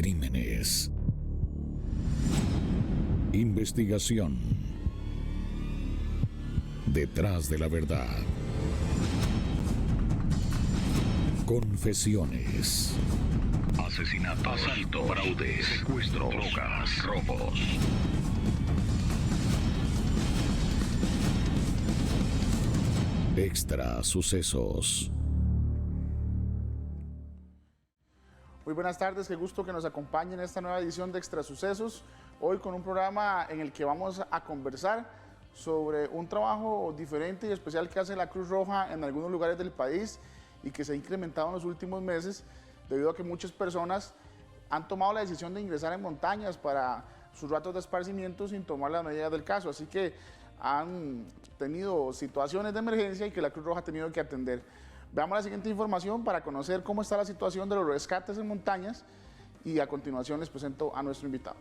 Crímenes. Investigación. Detrás de la verdad. Confesiones. Asesinato, asalto, fraudes, secuestros, drogas, robos. Extra sucesos. Muy buenas tardes, qué gusto que nos acompañen en esta nueva edición de Extra Sucesos. Hoy con un programa en el que vamos a conversar sobre un trabajo diferente y especial que hace la Cruz Roja en algunos lugares del país y que se ha incrementado en los últimos meses debido a que muchas personas han tomado la decisión de ingresar en montañas para sus ratos de esparcimiento sin tomar las medidas del caso. Así que han tenido situaciones de emergencia y que la Cruz Roja ha tenido que atender. Veamos la siguiente información para conocer cómo está la situación de los rescates en montañas y a continuación les presento a nuestro invitado.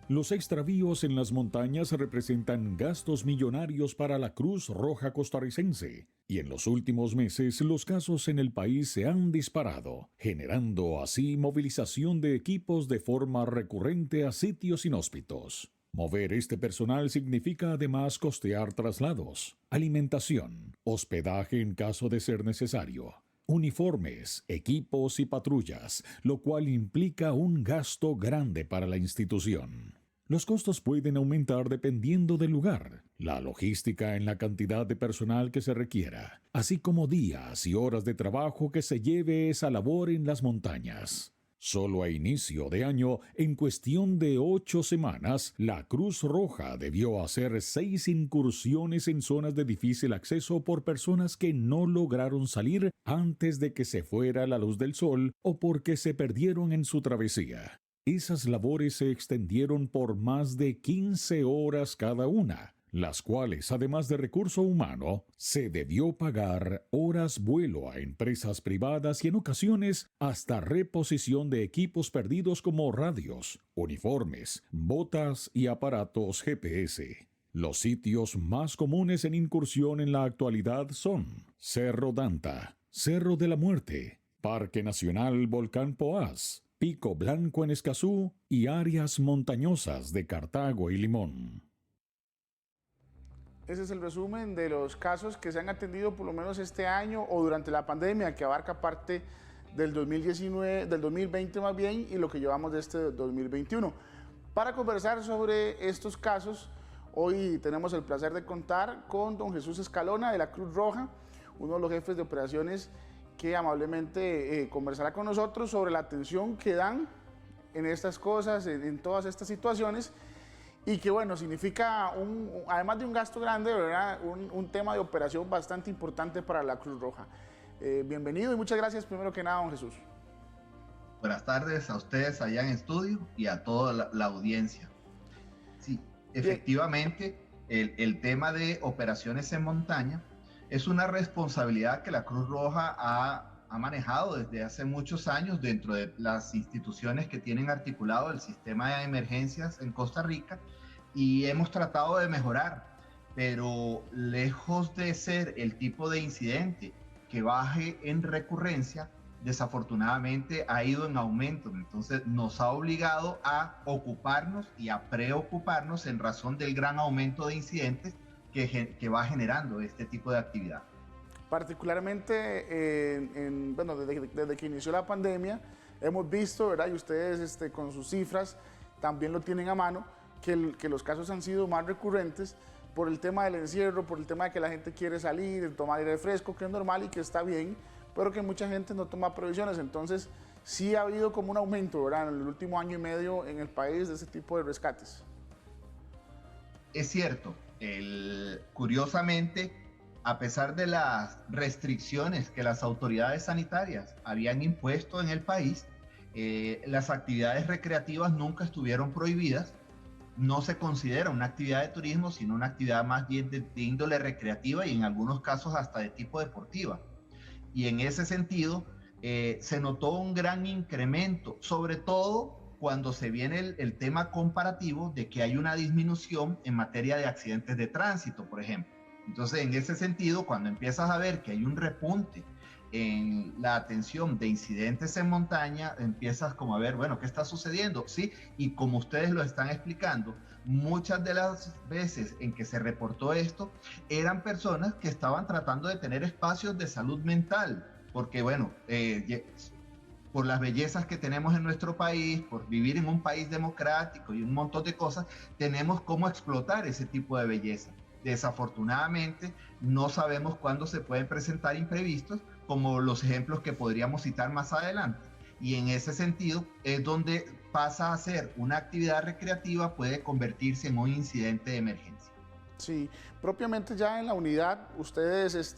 Los extravíos en las montañas representan gastos millonarios para la Cruz Roja costarricense, y en los últimos meses los casos en el país se han disparado, generando así movilización de equipos de forma recurrente a sitios inhóspitos. Mover este personal significa además costear traslados, alimentación, hospedaje en caso de ser necesario, uniformes, equipos y patrullas, lo cual implica un gasto grande para la institución. Los costos pueden aumentar dependiendo del lugar, la logística en la cantidad de personal que se requiera, así como días y horas de trabajo que se lleve esa labor en las montañas. Solo a inicio de año, en cuestión de 8 semanas, la Cruz Roja debió hacer 6 incursiones en zonas de difícil acceso por personas que no lograron salir antes de que se fuera la luz del sol o porque se perdieron en su travesía. Esas labores se extendieron por más de 15 horas cada una, las cuales, además de recurso humano, se debió pagar horas vuelo a empresas privadas y en ocasiones hasta reposición de equipos perdidos como radios, uniformes, botas y aparatos GPS. Los sitios más comunes en incursión en la actualidad son Cerro Danta, Cerro de la Muerte, Parque Nacional Volcán Poás, Pico Blanco en Escazú y áreas montañosas de Cartago y Limón. Ese es el resumen de los casos que se han atendido por lo menos este año o durante la pandemia, que abarca parte del 2019, del 2020 más bien, y lo que llevamos de este 2021. Para conversar sobre estos casos, hoy tenemos el placer de contar con don Jesús Escalona de la Cruz Roja, uno de los jefes de operaciones que amablemente conversará con nosotros sobre la atención que dan en estas cosas, en todas estas situaciones, y que bueno, significa, además de un gasto grande, ¿verdad? Un tema de operación bastante importante para la Cruz Roja. Bienvenido y muchas gracias primero que nada, don Jesús. Buenas tardes a ustedes allá en estudio y a toda la audiencia. Sí, efectivamente, el tema de operaciones en montaña es una responsabilidad que la Cruz Roja ha manejado desde hace muchos años dentro de las instituciones que tienen articulado el sistema de emergencias en Costa Rica, y hemos tratado de mejorar, pero lejos de ser el tipo de incidente que baje en recurrencia, desafortunadamente ha ido en aumento. Entonces nos ha obligado a ocuparnos y a preocuparnos en razón del gran aumento de incidentes que va generando este tipo de actividad. Particularmente, bueno, desde que inició la pandemia, hemos visto, ¿verdad? Y ustedes con sus cifras también lo tienen a mano, que los casos han sido más recurrentes por el tema del encierro, por el tema de que la gente quiere salir, tomar aire fresco, que es normal y que está bien, pero que mucha gente no toma previsiones. Entonces, sí ha habido como un aumento, ¿verdad? En el último año y medio en el país de ese tipo de rescates. Es cierto. Curiosamente, a pesar de las restricciones que las autoridades sanitarias habían impuesto en el país, las actividades recreativas nunca estuvieron prohibidas. No se considera una actividad de turismo, sino una actividad más bien de índole recreativa y en algunos casos hasta de tipo deportiva. Y en ese sentido, se notó un gran incremento, sobre todo cuando se viene el tema comparativo de que hay una disminución en materia de accidentes de tránsito, por ejemplo. Entonces, en ese sentido, cuando empiezas a ver que hay un repunte en la atención de incidentes en montaña, empiezas como a ver, bueno, ¿qué está sucediendo? Sí, y como ustedes lo están explicando, muchas de las veces en que se reportó esto, eran personas que estaban tratando de tener espacios de salud mental, porque bueno, por las bellezas que tenemos en nuestro país, por vivir en un país democrático y un montón de cosas, tenemos cómo explotar ese tipo de belleza. Desafortunadamente, no sabemos cuándo se pueden presentar imprevistos, como los ejemplos que podríamos citar más adelante. Y en ese sentido es donde pasa a ser una actividad recreativa, puede convertirse en un incidente de emergencia. Sí, propiamente ya en la unidad, ustedes,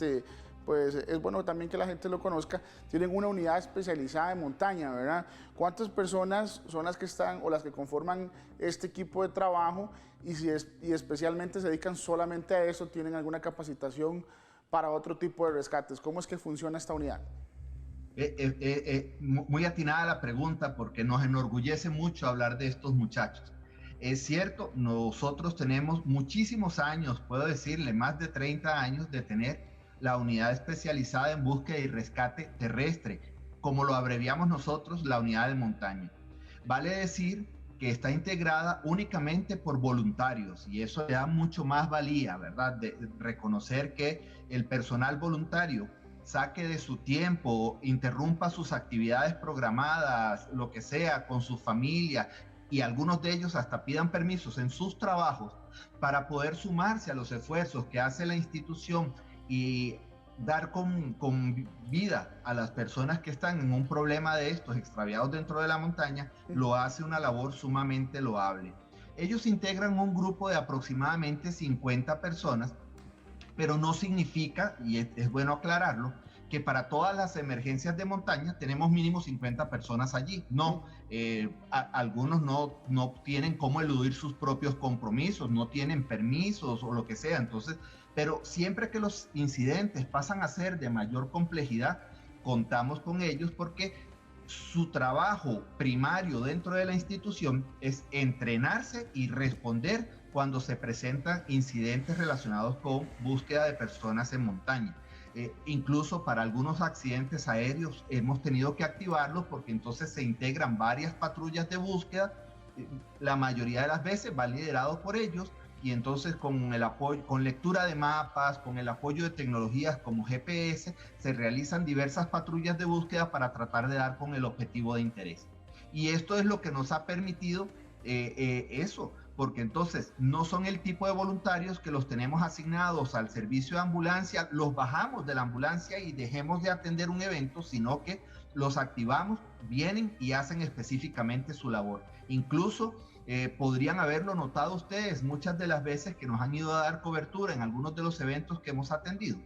pues es bueno también que la gente lo conozca, tienen una unidad especializada en montaña, ¿verdad? ¿Cuántas personas son las que están o las que conforman este equipo de trabajo y y especialmente se dedican solamente a eso, tienen alguna capacitación para otro tipo de rescates? ¿Cómo es que funciona esta unidad? Muy atinada la pregunta porque nos enorgullece mucho hablar de estos muchachos. Es cierto, nosotros tenemos muchísimos años, puedo decirle más de 30 años de tener la unidad especializada en búsqueda y rescate terrestre, como lo abreviamos nosotros, la unidad de montaña. Vale decir que está integrada únicamente por voluntarios y eso le da mucho más valía, ¿verdad? De reconocer que el personal voluntario saque de su tiempo, interrumpa sus actividades programadas, lo que sea, con su familia, y algunos de ellos hasta pidan permisos en sus trabajos para poder sumarse a los esfuerzos que hace la institución y dar con vida a las personas que están en un problema de estos extraviados dentro de la montaña, lo hace una labor sumamente loable. Ellos integran un grupo de aproximadamente 50 personas, pero no significa, y es bueno aclararlo, que para todas las emergencias de montaña tenemos mínimo 50 personas allí. No, algunos no tienen cómo eludir sus propios compromisos, no tienen permisos o lo que sea. Entonces, pero siempre que los incidentes pasan a ser de mayor complejidad, contamos con ellos porque su trabajo primario dentro de la institución es entrenarse y responder cuando se presentan incidentes relacionados con búsqueda de personas en montaña. Incluso para algunos accidentes aéreos hemos tenido que activarlos porque entonces se integran varias patrullas de búsqueda. La mayoría de las veces va liderado por ellos y entonces con el apoyo, con lectura de mapas, con el apoyo de tecnologías como GPS, se realizan diversas patrullas de búsqueda para tratar de dar con el objetivo de interés. Y esto es lo que nos ha permitido eso, porque entonces no son el tipo de voluntarios que los tenemos asignados al servicio de ambulancia, los bajamos de la ambulancia y dejemos de atender un evento, sino que los activamos, vienen y hacen específicamente su labor. Incluso podrían haberlo notado ustedes muchas de las veces que nos han ido a dar cobertura en algunos de los eventos que hemos atendido.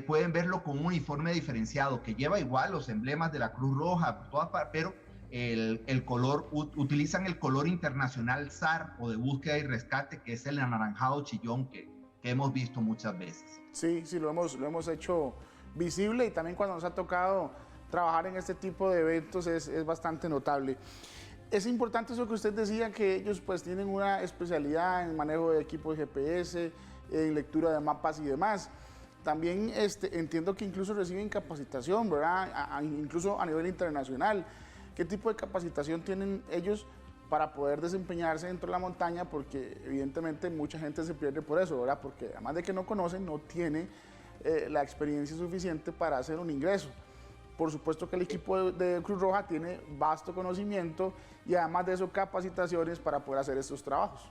Pueden verlo con un uniforme diferenciado que lleva igual los emblemas de la Cruz Roja, pero el color, utilizan el color internacional SAR o de búsqueda y rescate, que es el anaranjado chillón que hemos visto muchas veces. Sí, sí, lo hemos hecho visible y también cuando nos ha tocado trabajar en este tipo de eventos es bastante notable. Es importante eso que usted decía, que ellos pues tienen una especialidad en manejo de equipos de GPS, en lectura de mapas y demás. También entiendo que incluso reciben capacitación, ¿verdad? Incluso a nivel internacional. ¿Qué tipo de capacitación tienen ellos para poder desempeñarse dentro de la montaña? Porque evidentemente mucha gente se pierde por eso, ¿verdad? Porque además de que no conocen, no tiene la experiencia suficiente para hacer un ingreso. Por supuesto que el equipo de Cruz Roja tiene vasto conocimiento y además de eso capacitaciones para poder hacer estos trabajos.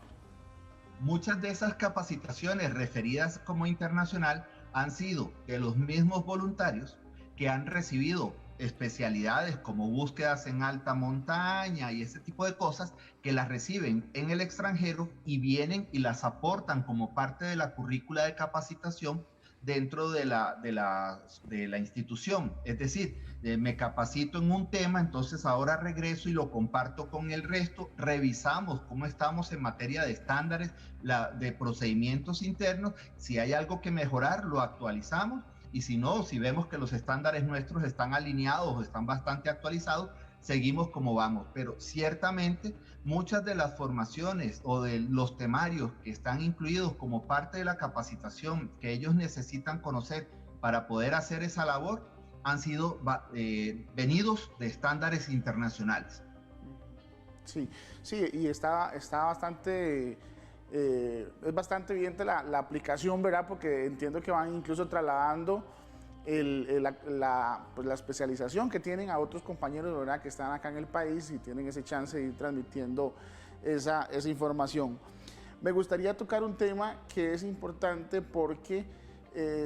Muchas de esas capacitaciones referidas como internacional han sido de los mismos voluntarios que han recibido especialidades como búsquedas en alta montaña y ese tipo de cosas, que las reciben en el extranjero y vienen y las aportan como parte de la currícula de capacitación dentro de la institución. Es decir, me capacito en un tema, entonces ahora regreso y lo comparto con el resto, revisamos cómo estamos en materia de estándares, de procedimientos internos, si hay algo que mejorar, lo actualizamos, y si no, si vemos que los estándares nuestros están alineados o están bastante actualizados, seguimos como vamos. Pero ciertamente muchas de las formaciones o de los temarios que están incluidos como parte de la capacitación que ellos necesitan conocer para poder hacer esa labor, han sido venidos de estándares internacionales. Sí, sí, y está bastante, es bastante evidente la aplicación, ¿verdad? Porque entiendo que van incluso trasladando pues la especialización que tienen a otros compañeros, ¿verdad? Que están acá en el país y tienen ese chance de ir transmitiendo esa información. Me gustaría tocar un tema que es importante porque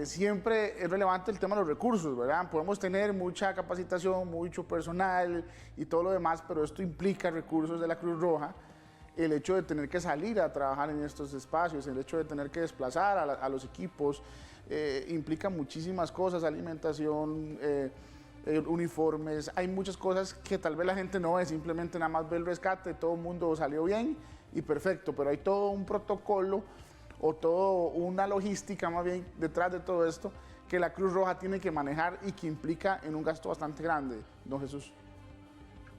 siempre es relevante el tema de los recursos, ¿verdad? Podemos tener mucha capacitación, mucho personal y todo lo demás, pero esto implica recursos de la Cruz Roja. El hecho de tener que salir a trabajar en estos espacios, el hecho de tener que desplazar a los equipos, implica muchísimas cosas, alimentación, uniformes, hay muchas cosas que tal vez la gente no ve, simplemente nada más ve el rescate, todo el mundo salió bien y perfecto, pero hay todo un protocolo o toda una logística más bien detrás de todo esto que la Cruz Roja tiene que manejar y que implica en un gasto bastante grande, don Jesús.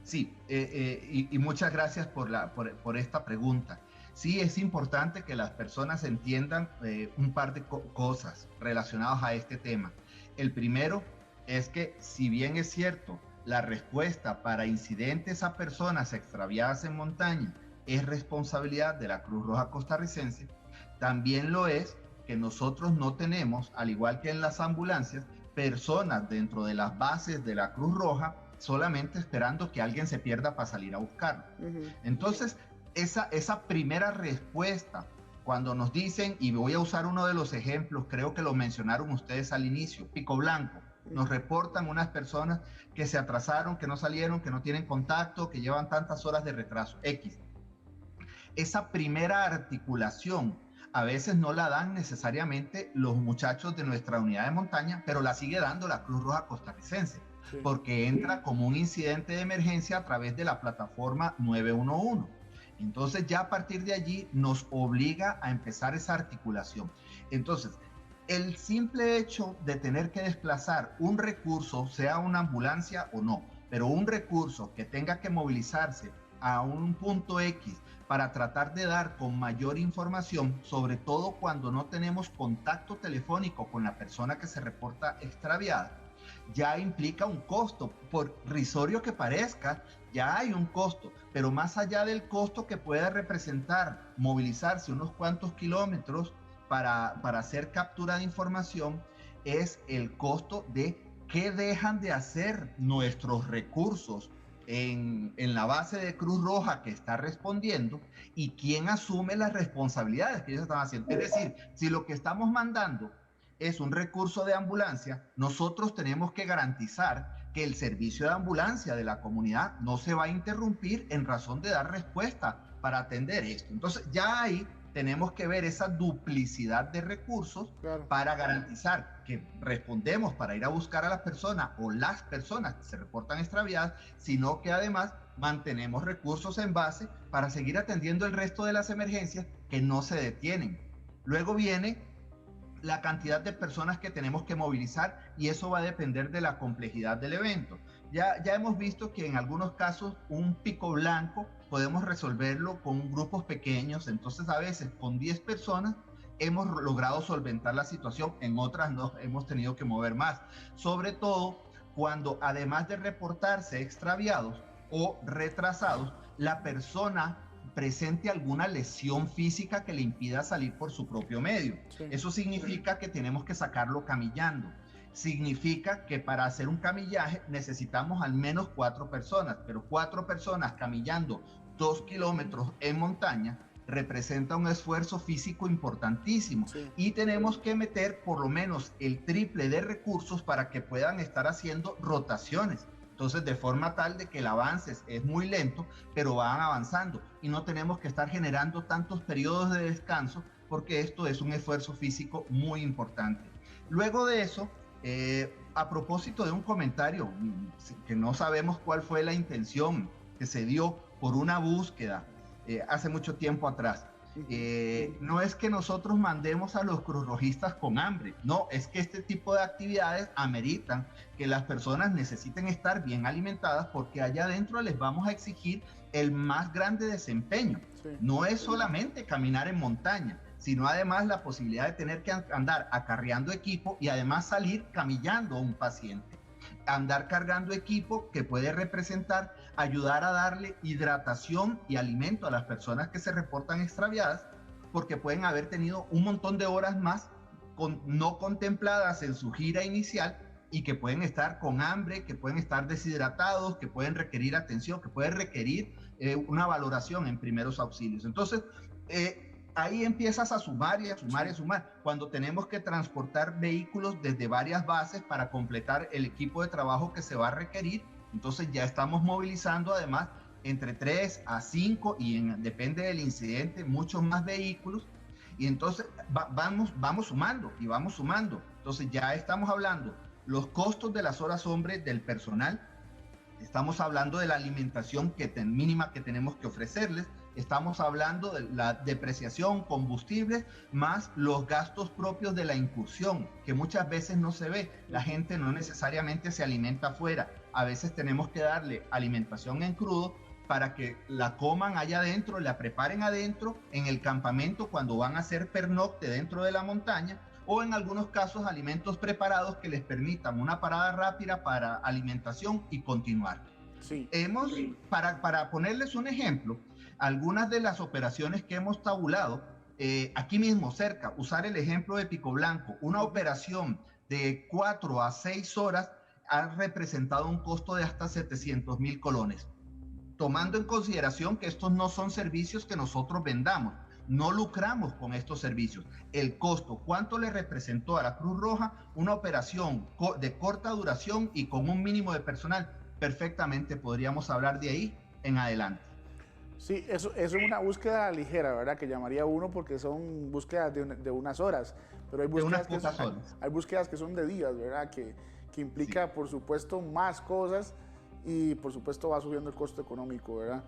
Sí, y muchas gracias por esta pregunta. Sí, es importante que las personas entiendan un par de cosas relacionadas a este tema. El primero es que, si bien es cierto, la respuesta para incidentes a personas extraviadas en montaña es responsabilidad de la Cruz Roja costarricense, también lo es que nosotros no tenemos, al igual que en las ambulancias, personas dentro de las bases de la Cruz Roja solamente esperando que alguien se pierda para salir a buscarlo. Entonces, esa primera respuesta, cuando nos dicen, y voy a usar uno de los ejemplos, creo que lo mencionaron ustedes al inicio, Pico Blanco, nos reportan unas personas que se atrasaron, que no salieron, que no tienen contacto, que llevan tantas horas de retraso, X. Esa primera articulación a veces no la dan necesariamente los muchachos de nuestra unidad de montaña, pero la sigue dando la Cruz Roja costarricense, porque entra como un incidente de emergencia a través de la plataforma 911. Entonces ya a partir de allí nos obliga a empezar esa articulación. Entonces, el simple hecho de tener que desplazar un recurso, sea una ambulancia o no, pero un recurso que tenga que movilizarse a un punto X para tratar de dar con mayor información, sobre todo cuando no tenemos contacto telefónico con la persona que se reporta extraviada, ya implica un costo, por risorio que parezca, ya hay un costo, pero más allá del costo que pueda representar movilizarse unos cuantos kilómetros para hacer captura de información, es el costo de qué dejan de hacer nuestros recursos en la base de Cruz Roja que está respondiendo y quién asume las responsabilidades que ellos están haciendo. Es decir, si lo que estamos mandando es un recurso de ambulancia, nosotros tenemos que garantizar que el servicio de ambulancia de la comunidad no se va a interrumpir en razón de dar respuesta para atender esto. Entonces ya ahí tenemos que ver esa duplicidad de recursos para garantizar que respondemos para ir a buscar a las personas o las personas que se reportan extraviadas, sino que además mantenemos recursos en base para seguir atendiendo el resto de las emergencias que no se detienen. Luego viene la cantidad de personas que tenemos que movilizar y eso va a depender de la complejidad del evento. Ya hemos visto que en algunos casos un pico blanco podemos resolverlo con grupos pequeños, entonces a veces con 10 personas hemos logrado solventar la situación, en otras no hemos tenido que mover más, sobre todo cuando además de reportarse extraviados o retrasados, la persona presente alguna lesión física que le impida salir por su propio medio. Eso significa que tenemos que sacarlo camillando. Significa que para hacer un camillaje necesitamos al menos 4 personas, pero 4 personas camillando 2 kilómetros en montaña representa un esfuerzo físico importantísimo y tenemos que meter por lo menos el triple de recursos para que puedan estar haciendo rotaciones. Entonces, de forma tal de que el avance es muy lento, pero van avanzando y no tenemos que estar generando tantos periodos de descanso porque esto es un esfuerzo físico muy importante. Luego de eso, a propósito de un comentario que no sabemos cuál fue la intención que se dio por una búsqueda hace mucho tiempo atrás. No es que nosotros mandemos a los cruzrojistas con hambre, no, es que este tipo de actividades ameritan que las personas necesiten estar bien alimentadas porque allá adentro les vamos a exigir el más grande desempeño. No es solamente caminar en montaña, sino además la posibilidad de tener que andar acarreando equipo y además salir camillando a un paciente. andar cargando equipo que puede representar ayudar a darle hidratación y alimento a las personas que se reportan extraviadas, porque pueden haber tenido un montón de horas más no contempladas en su gira inicial y que pueden estar con hambre, que pueden estar deshidratados, que pueden requerir atención, que pueden requerir una valoración en primeros auxilios. Entonces, ahí empiezas a sumar y a sumar y a sumar. Cuando tenemos que transportar vehículos desde varias bases para completar el equipo de trabajo que se va a requerir, entonces ya estamos movilizando además entre 3 a 5 y depende del incidente, muchos más vehículos. Y entonces vamos sumando y vamos sumando. Entonces ya estamos hablando los costos de las horas hombre del personal, estamos hablando de la alimentación mínima que tenemos que ofrecerles, estamos hablando de la depreciación, combustibles, más los gastos propios de la incursión, que muchas veces no se ve. La gente no necesariamente se alimenta afuera. A veces tenemos que darle alimentación en crudo para que la coman allá adentro, la preparen adentro, en el campamento cuando van a hacer pernocte dentro de la montaña, o en algunos casos alimentos preparados que les permitan una parada rápida para alimentación y continuar. Sí. Para ponerles un ejemplo, algunas de las operaciones que hemos tabulado, aquí mismo cerca, usar el ejemplo de Pico Blanco, una operación de 4 a 6 horas ha representado un costo de hasta 700,000 colones, tomando en consideración que estos no son servicios que nosotros vendamos, no lucramos con estos servicios. El costo, ¿cuánto le representó a la Cruz Roja una operación de corta duración y con un mínimo de personal? Perfectamente podríamos hablar de ahí en adelante. Sí, eso es una búsqueda ligera, ¿verdad? Que llamaría uno porque son búsquedas de unas horas, pero hay búsquedas que son de días, ¿verdad? Que implica, sí, por supuesto, más cosas y por supuesto va subiendo el costo económico, ¿verdad?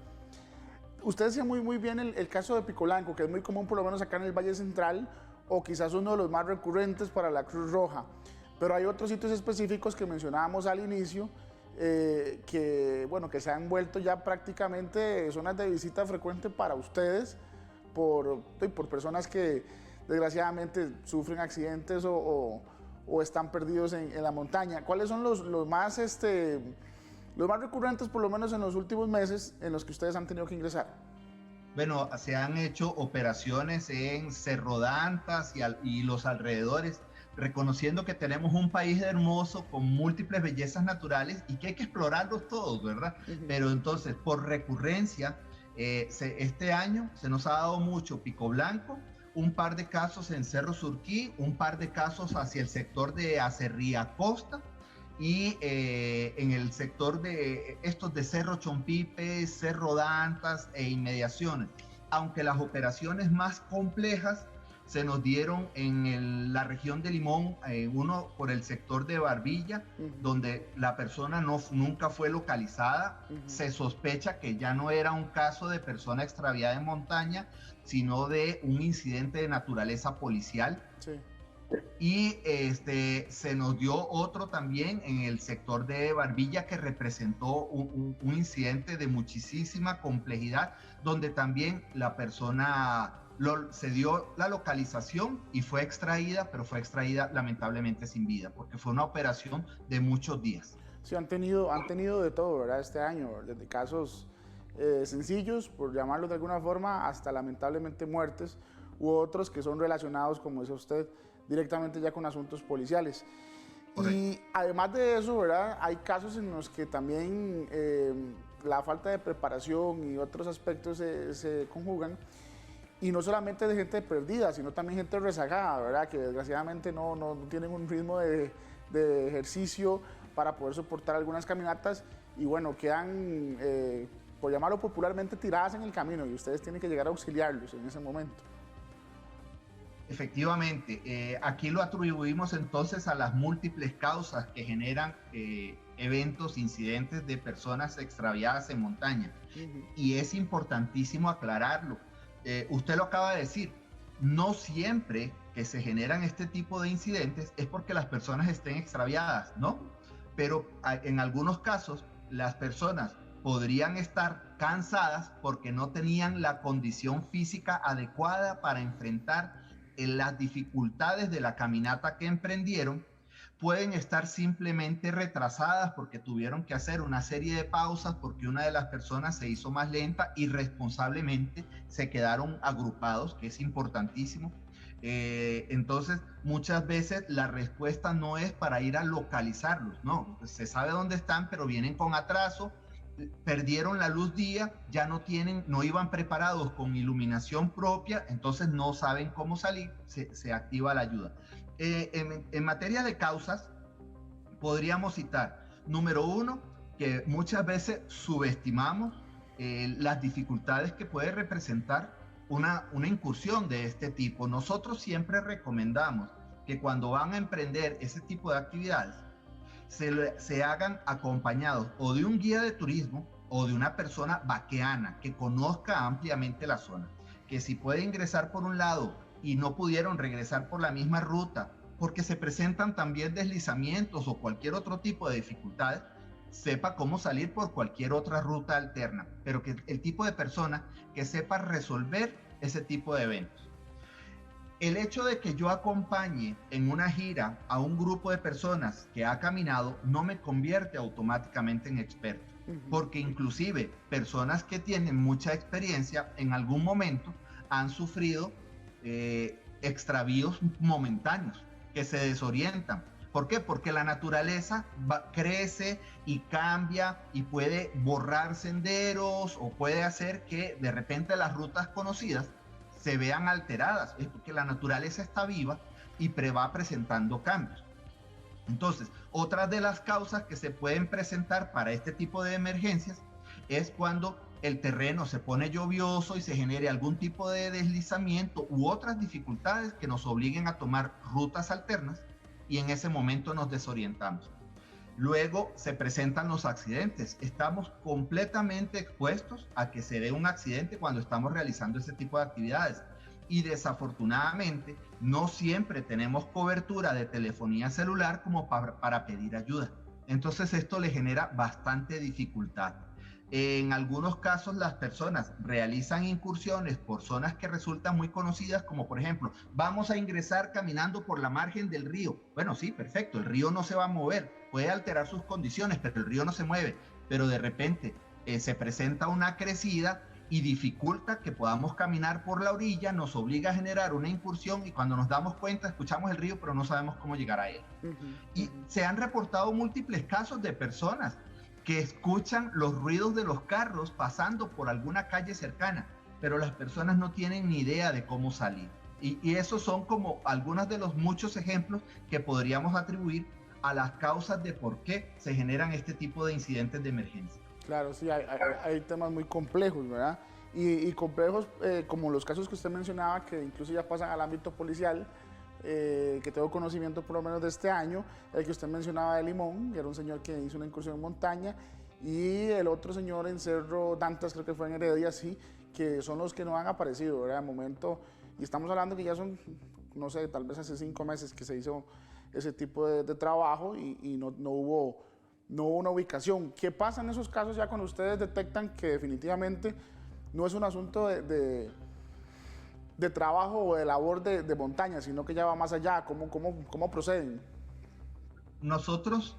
Usted decía muy bien el caso de Pico Blanco, que es muy común por lo menos acá en el Valle Central, o quizás uno de los más recurrentes para la Cruz Roja, pero hay otros sitios específicos que mencionábamos al inicio, que se han vuelto ya prácticamente zonas de visita frecuente para ustedes por personas que desgraciadamente sufren accidentes o están perdidos en la montaña. ¿Cuáles son los más recurrentes, por lo menos en los últimos meses, en los que ustedes han tenido que ingresar? Bueno, se han hecho operaciones en Cerro Dantas y los alrededores, reconociendo que tenemos un país hermoso con múltiples bellezas naturales y que hay que explorarlos todos, ¿verdad? Pero entonces, por recurrencia, este año se nos ha dado mucho Pico Blanco, un par de casos en Cerro Surquí, un par de casos hacia el sector de Acerría Costa y en el sector de Cerro Chompipe, Cerro Dantas e inmediaciones. Aunque las operaciones más complejas se nos dieron en la región de Limón, uno por el sector de Barbilla, donde la persona nunca fue localizada. Se sospecha que ya no era un caso de persona extraviada en montaña, sino de un incidente de naturaleza policial. Sí. Y se nos dio otro también en el sector de Barbilla que representó un incidente de muchísima complejidad, donde también la persona se dio la localización y fue extraída, pero fue extraída lamentablemente sin vida, porque fue una operación de muchos días. Sí, han tenido de todo, ¿verdad? Este año, desde casos sencillos, por llamarlos de alguna forma, hasta lamentablemente muertes, u otros que son relacionados, como dice usted, directamente ya con asuntos policiales. Correcto. Y además de eso, ¿verdad? Hay casos en los que también la falta de preparación y otros aspectos se conjugan, y no solamente de gente perdida, sino también gente rezagada, ¿verdad? Que desgraciadamente no tienen un ritmo de ejercicio para poder soportar algunas caminatas y bueno, quedan, por llamarlo popularmente, tiradas en el camino y ustedes tienen que llegar a auxiliarlos en ese momento. Efectivamente, aquí lo atribuimos entonces a las múltiples causas que generan eventos, incidentes de personas extraviadas en montaña. Y es importantísimo aclararlo. Usted lo acaba de decir, no siempre que se generan este tipo de incidentes es porque las personas estén extraviadas, ¿no? Pero en algunos casos las personas podrían estar cansadas porque no tenían la condición física adecuada para enfrentar las dificultades de la caminata que emprendieron, pueden estar simplemente retrasadas porque tuvieron que hacer una serie de pausas porque una de las personas se hizo más lenta y responsablemente se quedaron agrupados, que es importantísimo. Entonces, muchas veces la respuesta no es para ir a localizarlos, no, se sabe dónde están, pero vienen con atraso, perdieron la luz día, ya no iban preparados con iluminación propia, entonces no saben cómo salir, se activa la ayuda. En materia de causas, podríamos citar, número uno, que muchas veces subestimamos las dificultades que puede representar una incursión de este tipo. Nosotros siempre recomendamos que cuando van a emprender ese tipo de actividades, se hagan acompañados o de un guía de turismo o de una persona vaqueana que conozca ampliamente la zona, que si puede ingresar por un lado y no pudieron regresar por la misma ruta, porque se presentan también deslizamientos o cualquier otro tipo de dificultades, sepa cómo salir por cualquier otra ruta alterna, pero que el tipo de persona que sepa resolver ese tipo de eventos. El hecho de que yo acompañe en una gira a un grupo de personas que ha caminado no me convierte automáticamente en experto, porque inclusive personas que tienen mucha experiencia en algún momento han sufrido extravíos momentáneos, que se desorientan. ¿Por qué? Porque la naturaleza crece y cambia y puede borrar senderos o puede hacer que de repente las rutas conocidas se vean alteradas. Es porque la naturaleza está viva y va presentando cambios. Entonces, otra de las causas que se pueden presentar para este tipo de emergencias es cuando el terreno se pone lluvioso y se genere algún tipo de deslizamiento u otras dificultades que nos obliguen a tomar rutas alternas y en ese momento nos desorientamos. Luego se presentan los accidentes. Estamos completamente expuestos a que se dé un accidente cuando estamos realizando ese tipo de actividades. Y desafortunadamente no siempre tenemos cobertura de telefonía celular como para pedir ayuda. Entonces esto le genera bastante dificultad. En algunos casos las personas realizan incursiones por zonas que resultan muy conocidas, como por ejemplo, vamos a ingresar caminando por la margen del río. Bueno, sí, perfecto, el río no se va a mover, puede alterar sus condiciones, pero el río no se mueve. Pero de repente se presenta una crecida y dificulta que podamos caminar por la orilla, nos obliga a generar una incursión y cuando nos damos cuenta escuchamos el río, pero no sabemos cómo llegar a él. Y se han reportado múltiples casos de personas que escuchan los ruidos de los carros pasando por alguna calle cercana, pero las personas no tienen ni idea de cómo salir. Y esos son como algunos de los muchos ejemplos que podríamos atribuir a las causas de por qué se generan este tipo de incidentes de emergencia. Claro, sí, hay temas muy complejos, ¿verdad? Y complejos como los casos que usted mencionaba, que incluso ya pasan al ámbito policial, que tengo conocimiento por lo menos de este año, el que usted mencionaba de Limón, que era un señor que hizo una incursión en montaña, y el otro señor en Cerro Dantas, creo que fue en Heredia, sí, que son los que no han aparecido, ¿verdad? De momento, y estamos hablando que ya son, no sé, tal vez hace 5 meses que se hizo ese tipo de trabajo y no hubo una ubicación. ¿Qué pasa en esos casos ya cuando ustedes detectan que definitivamente no es un asunto de trabajo o de labor de montaña, sino que ya va más allá? ¿Cómo proceden? Nosotros,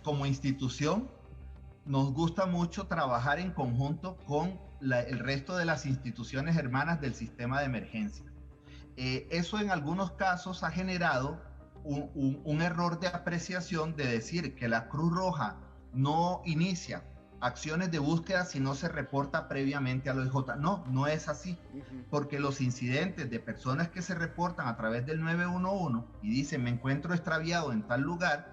como institución, nos gusta mucho trabajar en conjunto con el resto de las instituciones hermanas del sistema de emergencia. Eso en algunos casos ha generado un error de apreciación de decir que la Cruz Roja no inicia acciones de búsqueda si no se reporta previamente al OIJ. No es así, porque los incidentes de personas que se reportan a través del 911 y dicen me encuentro extraviado en tal lugar,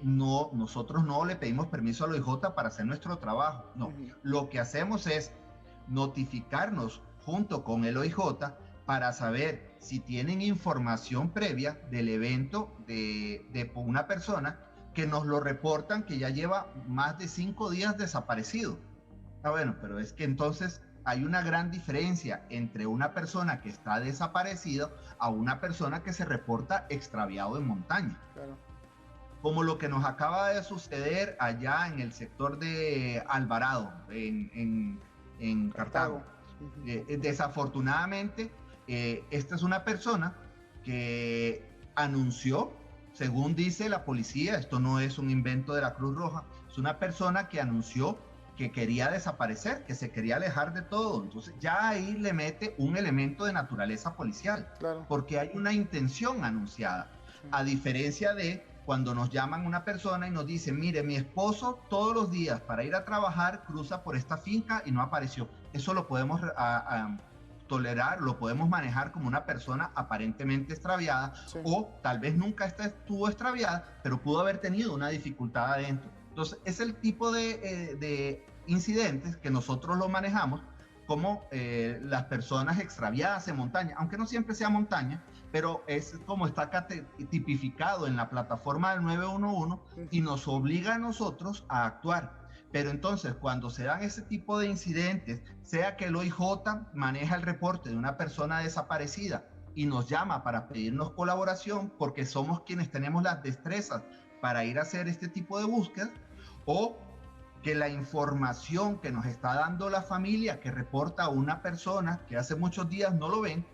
nosotros no le pedimos permiso al OIJ para hacer nuestro trabajo. No, lo que hacemos es notificarnos junto con el OIJ para saber si tienen información previa del evento de una persona que nos lo reportan que ya lleva más de 5 días desaparecido. Bueno, pero es que entonces hay una gran diferencia entre una persona que está desaparecida a una persona que se reporta extraviado en montaña. Claro. Como lo que nos acaba de suceder allá en el sector de Alvarado, en Cartago. Desafortunadamente, esta es una persona que anunció según dice la policía, esto no es un invento de la Cruz Roja, es una persona que anunció que quería desaparecer, que se quería alejar de todo. Entonces ya ahí le mete un elemento de naturaleza policial, Claro. porque hay una intención anunciada, a diferencia de cuando nos llaman una persona y nos dicen, mire, mi esposo todos los días para ir a trabajar cruza por esta finca y no apareció. Eso lo podemos tolerar, lo podemos manejar como una persona aparentemente extraviada, sí, o tal vez nunca estuvo extraviada, pero pudo haber tenido una dificultad adentro. Entonces, es el tipo de incidentes que nosotros lo manejamos como las personas extraviadas en montaña, aunque no siempre sea montaña, pero es como está tipificado en la plataforma del 911 y nos obliga a nosotros a actuar. Pero entonces, cuando se dan ese tipo de incidentes, sea que el OIJ maneja el reporte de una persona desaparecida y nos llama para pedirnos colaboración porque somos quienes tenemos las destrezas para ir a hacer este tipo de búsquedas, o que la información que nos está dando la familia que reporta a una persona que hace muchos días no lo ven,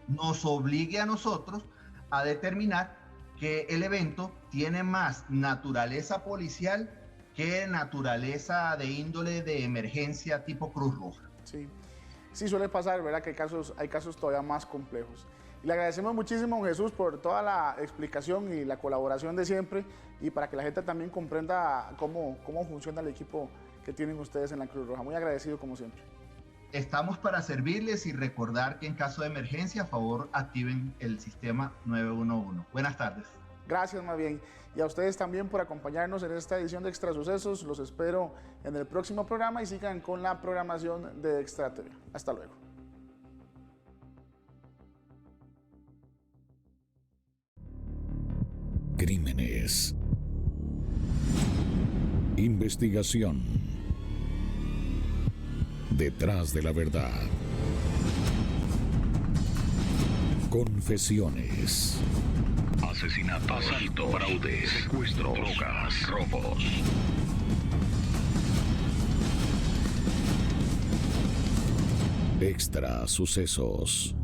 nos obligue a nosotros a determinar que el evento tiene más naturaleza policial que naturaleza de índole de emergencia tipo Cruz Roja. Sí, sí suele pasar, ¿verdad? Que hay casos todavía más complejos. Y le agradecemos muchísimo, Jesús, por toda la explicación y la colaboración de siempre, y para que la gente también comprenda cómo funciona el equipo que tienen ustedes en la Cruz Roja. Muy agradecido como siempre. Estamos para servirles y recordar que en caso de emergencia, a favor, activen el sistema 911. Buenas tardes. Gracias, más bien. Y a ustedes también por acompañarnos en esta edición de Extra Sucesos. Los espero en el próximo programa y sigan con la programación de Extra TV. Hasta luego. Crímenes. Investigación. Detrás de la verdad. Confesiones. Asesinato, asalto, fraude, secuestro, drogas, robos. Extra Sucesos.